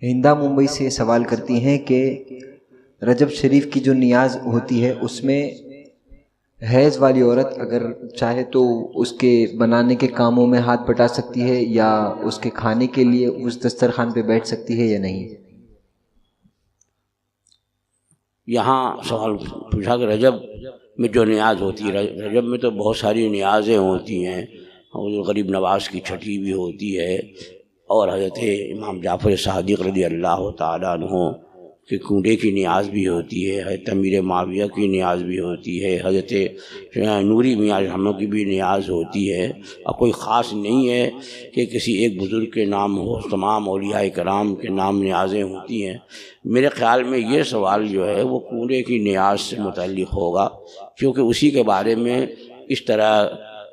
ہندا ممبئی سے سوال کرتی ہیں کہ رجب شریف کی جو نیاز ہوتی ہے اس میں حیض والی عورت اگر چاہے تو اس کے بنانے کے کاموں میں ہاتھ بٹا سکتی ہے یا اس کے کھانے کے لیے اس دسترخوان پہ بیٹھ سکتی ہے یا نہیں؟ یہاں سوال پوچھا کہ رجب میں جو نیاز ہوتی ہے، رجب میں تو بہت ساری نیازیں ہوتی ہیں، اور غریب نواز کی چھٹی بھی ہوتی ہے، اور حضرت امام جعفر صادق رضی اللہ تعالیٰ عنہ کہ کنڈے کی نیاز بھی ہوتی ہے، حضرت امیر معاویہ کی نیاز بھی ہوتی ہے، حضرت نوری میاں رحمہ کی بھی نیاز ہوتی ہے، اور کوئی خاص نہیں ہے کہ کسی ایک بزرگ کے نام ہو، تمام اولیاء کرام کے نام نیازیں ہوتی ہیں۔ میرے خیال میں یہ سوال جو ہے وہ کنڈے کی نیاز سے متعلق ہوگا، کیونکہ اسی کے بارے میں اس طرح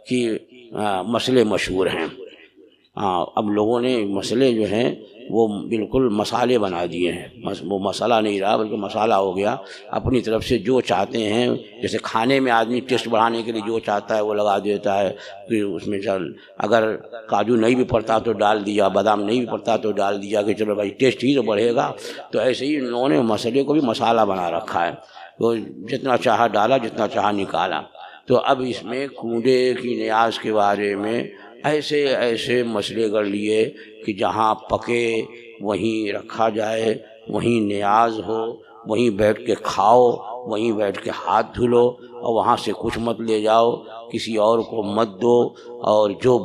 کی مسئلے مشہور ہیں۔ اب لوگوں نے مسئلے جو ہیں وہ بالکل مسالے بنا دیے ہیں، وہ مسئلہ نہیں رہا بلکہ مسالہ ہو گیا۔ اپنی طرف سے جو چاہتے ہیں، جیسے کھانے میں آدمی ٹیسٹ بڑھانے کے لیے جو چاہتا ہے وہ لگا دیتا ہے، پھر اس میں اگر کاجو نہیں بھی پڑتا تو ڈال دیا، بادام نہیں بھی پڑتا تو ڈال دیا کہ چلو بھائی ٹیسٹ ہی تو بڑھے گا۔ تو ایسے ہی انہوں نے مسئلے کو بھی مسالہ بنا رکھا ہے، تو جتنا چاہا ڈالا، جتنا چاہا نکالا۔ تو اب اس میں کنڈے کی نیاز کے بارے میں ایسے مسئلے کر لیے کہ جہاں پکے وہیں رکھا جائے، وہیں نیاز ہو، وہیں بیٹھ کے کھاؤ، وہیں بیٹھ کے ہاتھ دھلو، اور وہاں سے کچھ مت لے جاؤ، کسی اور کو مت دو، اور جو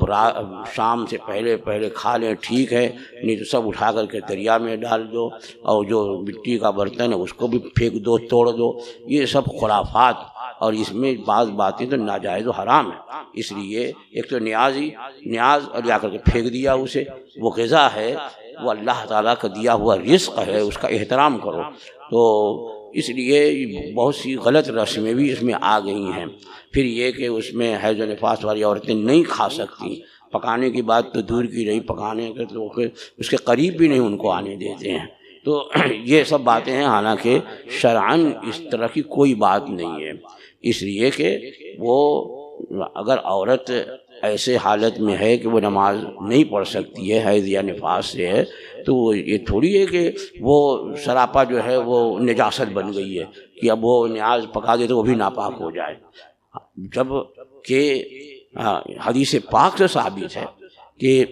شام سے پہلے کھا لیں ٹھیک ہے، نہیں تو سب اٹھا کر کے دریا میں ڈال دو، اور جو مٹی کا برتن ہے اس کو بھی پھینک دو، توڑ دو۔ یہ سب خرافات، اور اس میں بعض باتیں تو ناجائز و حرام ہیں۔ اس لیے ایک تو نیاز اور جا کر کے پھینک دیا اسے، وہ غذا ہے، وہ اللہ تعالیٰ کا دیا ہوا رزق ہے، اس کا احترام کرو۔ تو اس لیے بہت سی غلط رسمیں بھی اس میں آ گئی ہیں۔ پھر یہ کہ اس میں حیض و نفاس والی عورتیں نہیں کھا سکتی، پکانے کی بات تو دور کی رہی، پکانے کے تو اس کے قریب بھی نہیں ان کو آنے دیتے ہیں۔ تو یہ سب باتیں ہیں، حالانکہ شرعاً اس طرح کی کوئی بات نہیں ہے۔ اس لیے کہ وہ اگر عورت ایسے حالت میں ہے کہ وہ نماز نہیں پڑھ سکتی ہے، حیض یا نفاس سے ہے، تو یہ تھوڑی ہے کہ وہ سراپا جو ہے وہ نجاست بن گئی ہے کہ اب وہ نیاز پکا دے تو وہ بھی ناپاک ہو جائے۔ جب کہ حدیث پاک سے ثابت ہے کہ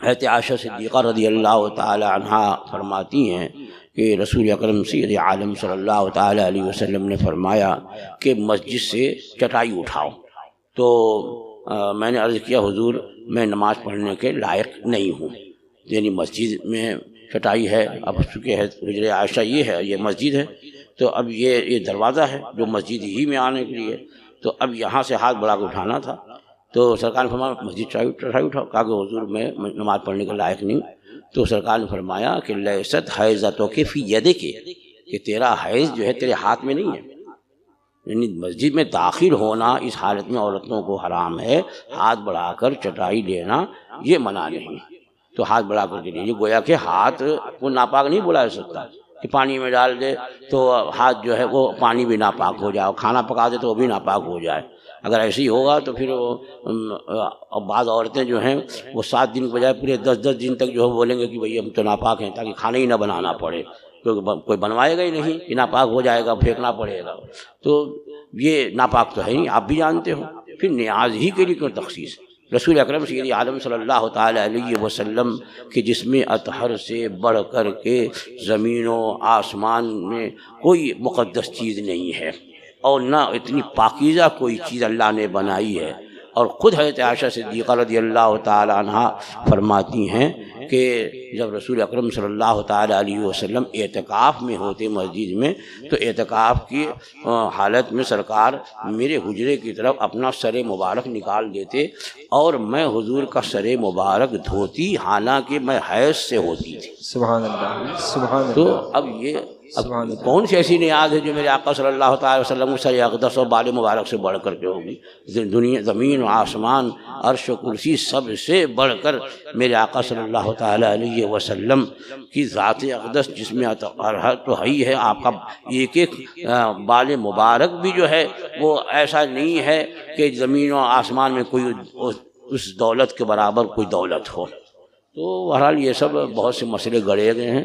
حضرت عائشہ صدیقہ رضی اللہ تعالی عنہا فرماتی ہیں کہ رسول اکرم سید عالم صلی اللہ تعالی علیہ وسلم نے فرمایا کہ مسجد سے چٹائی اٹھاؤ۔ تو میں نے عرض کیا حضور میں نماز پڑھنے کے لائق نہیں ہوں، یعنی مسجد میں چٹائی ہے، اب چونکہ حجر عائشہ یہ ہے، یہ مسجد ہے، تو اب یہ دروازہ ہے جو مسجد ہی میں آنے کے لیے، تو اب یہاں سے ہاتھ بڑھا کے اٹھانا تھا۔ تو سرکار نے فرمایا مسجد چٹائی اٹھاؤ، کہا کہ حضور میں نماز پڑھنے کے لائق نہیں۔ تو سرکار نے فرمایا کہ لیست حیضتک فی یدک، کہ تیرا حیض جو ہے تیرے ہاتھ میں نہیں ہے، یعنی مسجد میں داخل ہونا اس حالت میں عورتوں کو حرام ہے، ہاتھ بڑھا کر چٹائی لینا یہ منع نہیں۔ تو ہاتھ بڑھا کر کے لیجیے، گویا کہ ہاتھ کو ناپاک نہیں بلا جا کہ پانی میں ڈال دے تو ہاتھ جو ہے وہ پانی بھی ناپاک ہو جائے، اور کھانا پکا دے تو وہ بھی ناپاک ہو جائے۔ اگر ایسے ہی ہوگا تو پھر بعض عورتیں جو ہیں وہ 7 دن کے بجائے پورے 10 دن تک جو ہے بولیں گے کہ بھئی ہم تو ناپاک ہیں، تاکہ کھانا ہی نہ بنانا پڑے، کیونکہ کوئی بنوائے گا ہی نہیں کہ ناپاک ہو جائے گا، پھینکنا پڑے گا۔ تو یہ ناپاک تو ہے نہیں، آپ بھی جانتے ہو۔ پھر نیاز ہی کے لیے کیوں تخصیص؟ رسول اکرم سید عالم صلی اللہ تعالی علیہ وسلم کے جسم اطہر سے بڑھ کر کے زمین و آسمان میں کوئی مقدس چیز نہیں ہے، اور نہ اتنی پاکیزہ کوئی چیز اللہ نے بنائی ہے۔ اور خود حضرت عائشہ صدیقہ رضی اللہ تعالی عنہا فرماتی ہیں کہ جب رسول اکرم صلی اللہ تعالی علیہ وسلم اعتکاف میں ہوتے مسجد میں، تو اعتکاف کی حالت میں سرکار میرے حجرے کی طرف اپنا سر مبارک نکال دیتے، اور میں حضور کا سر مبارک دھوتی، حالانکہ میں حیض سے ہوتی تھی۔ سبحان اللہ، سبحان اللہ۔ تو اب کون سی ایسی نیاز ہے جو میرے آقا صلی اللہ تعالی وسلم کے سر اقدس و بال مبارک سے بڑھ کر کے ہوگی؟ دنیا، زمین و آسمان، عرش و کرسی، سب سے بڑھ کر میرے آقا صلی اللہ تعالی علیہ وسلم کی ذات اقدس جس میں اطہر تو ہی ہے۔ آپ کا ایک ایک بال مبارک بھی جو ہے وہ ایسا نہیں ہے کہ زمین و آسمان میں کوئی اس دولت کے برابر کوئی دولت ہو۔ تو بہرحال یہ سب بہت سے مسئلے گڑے گئے ہیں.